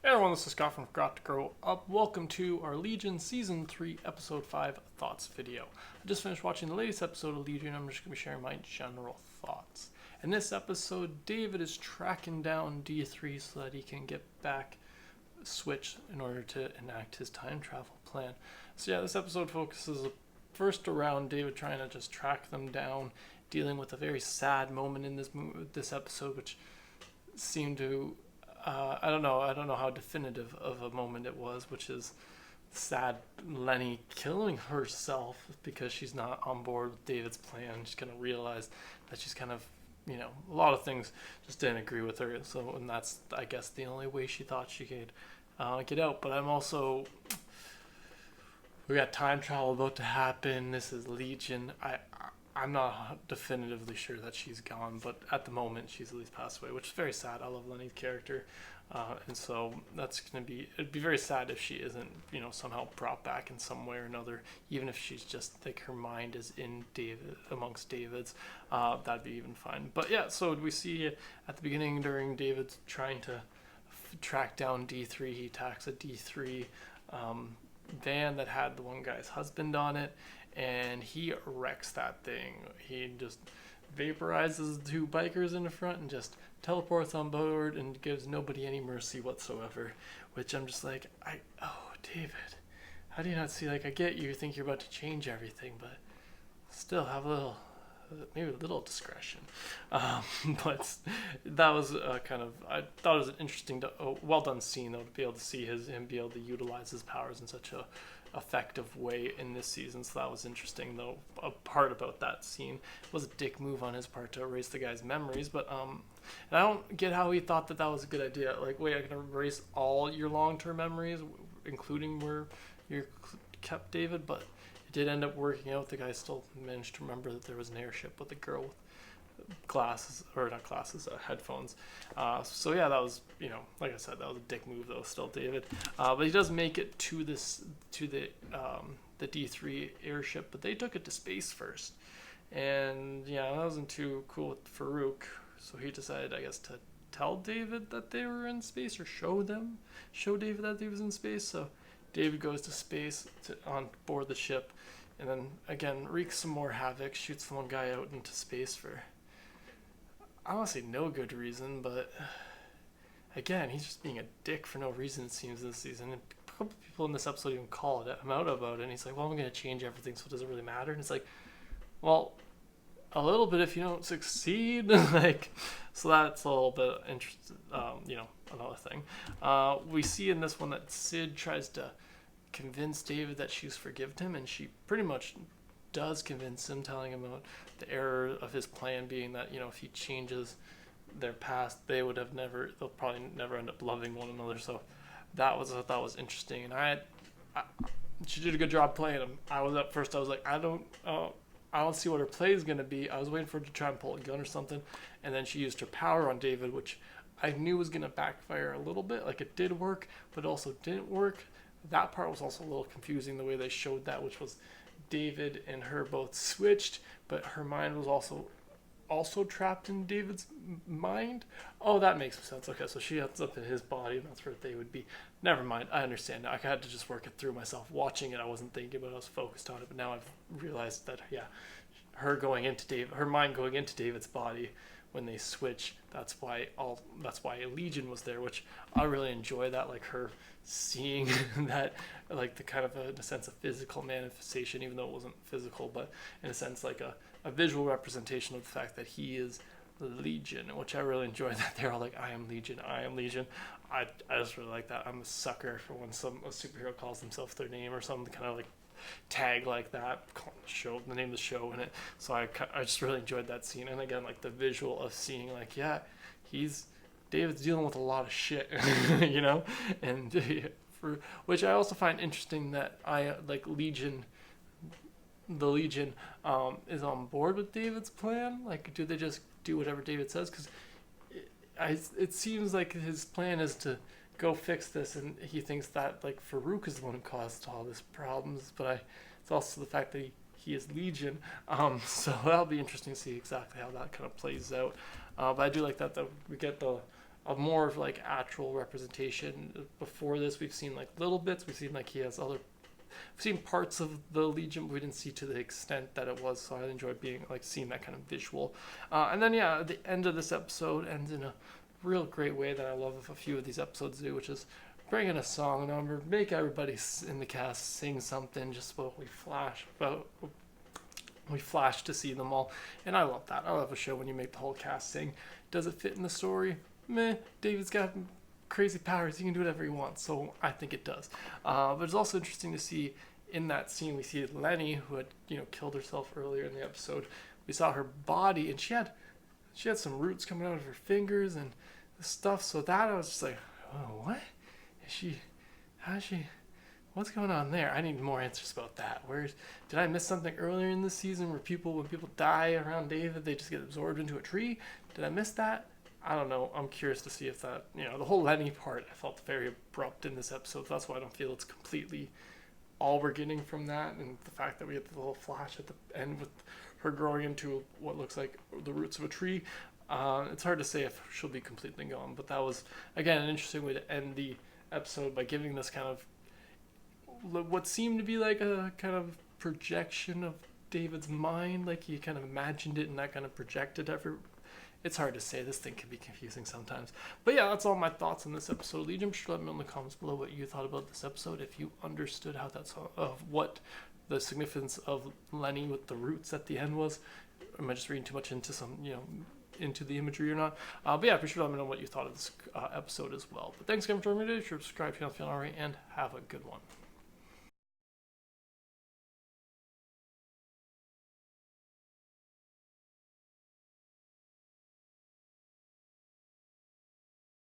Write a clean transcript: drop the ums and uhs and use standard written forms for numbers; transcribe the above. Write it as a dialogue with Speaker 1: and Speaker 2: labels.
Speaker 1: Hey everyone, this is Scott from Forgot to Grow Up. Welcome to our Legion Season 3, Episode 5 Thoughts video. I just finished watching the latest episode of Legion. I'm just going to be sharing my general thoughts. In this episode, David is tracking down D3 so that he can get back Switch in order to enact his time travel plan. So yeah, this episode focuses first around David trying to just track them down, dealing with a very sad moment in this episode, which seemed to I don't know how definitive of a moment it was, which is sad Lenny killing herself because she's not on board with David's plan. She's going to realize that she's kind of, a lot of things just didn't agree with her. So, and that's, I guess, the only way she thought she could get out. But we got time travel about to happen. This is Legion. I'm not definitively sure that she's gone, but at the moment she's at least passed away, which is very sad. I love Lenny's character, and so it'd be very sad if she isn't, somehow brought back in some way or another, even if she's just like her mind is in amongst David's, that'd be even fine. But yeah, so we see at the beginning during David's trying to track down D3, he attacks a D3 van that had the one guy's husband on it, and he wrecks that thing. He just vaporizes the two bikers in the front and just teleports on board and gives nobody any mercy whatsoever, which I'm just like, David, how do you not see, I get you think you're about to change everything, but still have maybe a little discretion. But that was I thought it was an interesting, well done scene though, to be able to see him be able to utilize his powers in such a effective way in this season. So that was interesting though. A part about that scene was a dick move on his part to erase the guy's memories, but and I don't get how he thought that was a good idea. Like, wait, I can erase all your long-term memories, including where you kept David, but it did end up working out. The guy still managed to remember that there was an airship with a girl with headphones. So yeah, that was, like I said, that was a dick move though, still David. But he does make it to the D3 airship, but they took it to space first. And yeah, that wasn't too cool with Farouk. So he decided, I guess, to tell David that they were in space, or show David that he was in space. So David goes to space on board the ship, and then again wreaks some more havoc, shoots the one guy out into space for, I don't want to say no good reason, but again, he's just being a dick for no reason, it seems, this season. And a couple people in this episode even call him out about it, and he's like, well, I'm going to change everything, so it doesn't really matter. And it's like, well, a little bit if you don't succeed. So that's a little bit interesting, another thing. We see in this one that Sid tries to convince David that she's forgiven him, and she pretty much does convince him, telling him about the error of his plan being that, if he changes their past, they'll probably never end up loving one another. So that was, I thought was interesting, and she did a good job playing him. I was like, I don't see what her play is going to be. I was waiting for her to try and pull a gun or something, and then she used her power on David, which I knew was going to backfire a little bit. Like, it did work, but it also didn't work. That part was also a little confusing, the way they showed that, which was David and her both switched, but her mind was also trapped in David's mind. Oh, that makes sense. Okay, so she ends up in his body, and that's where they would be. Never mind, I understand now. I had to just work it through myself. Watching it, I wasn't thinking about it, I was focused on it, but now I've realized that, yeah, her mind going into David's body when they switch, that's why Legion was there, which I really enjoy that, like her seeing that, like the kind of in a sense, a physical manifestation, even though it wasn't physical, but in a sense like a visual representation of the fact that he is Legion, which I really enjoy, that they're all like, I am Legion. I just really like that. I'm a sucker for when a superhero calls themselves their name or something, kind of like tag like that, the name of the show in it. So I just really enjoyed that scene, and again, like the visual of seeing, like, yeah, David's dealing with a lot of shit, and which I also find interesting that Legion is on board with David's plan. Like, do they just do whatever David says? Because it seems like his plan is to go fix this, and he thinks that, like, Farouk is the one who caused all these problems, but it's also the fact that he is Legion, so that'll be interesting to see exactly how that kind of plays out. But I do like that we get the a more of like actual representation. Before this, we've seen like little bits. We've seen like he has other. We've seen parts of the Legion, but we didn't see to the extent that it was. So I enjoyed being like seeing that kind of visual. And then yeah, the end of this episode ends in a real great way that I love a few of these episodes do, which is bring in a song number, make everybody in the cast sing something. Just what we flash to see them all, and I love that. I love a show when you make the whole cast sing. Does it fit in the story? Meh. David's got crazy powers. He can do whatever he wants, so I think it does. But it's also interesting to see in that scene we see Lenny, who had killed herself earlier in the episode. We saw her body, and she had some roots coming out of her fingers and stuff. So that I was just like, oh, what? What's going on there? I need more answers about that. Did I miss something earlier in the season where when people die around David, they just get absorbed into a tree? Did I miss that? I don't know. I'm curious to see if that, the whole Lenny part I felt very abrupt in this episode. So that's why I don't feel it's completely all we're getting from that. And the fact that we get the little flash at the end with her growing into what looks like the roots of a tree. It's hard to say if she'll be completely gone. But that was, again, an interesting way to end the episode by giving this kind of what seemed to be like a kind of projection of David's mind, like he kind of imagined it and that kind of projected it's hard to say. This thing can be confusing sometimes. But yeah, that's all my thoughts on this episode. Legion, sure, let me know in the comments below what you thought about this episode, if you understood how what the significance of Lenny with the roots at the end was. Am I just reading too much into into the imagery or not? But yeah, be sure to let me know what you thought of this episode as well. But thanks again for joining me today. Sure, subscribe if you haven't already, and have a good one.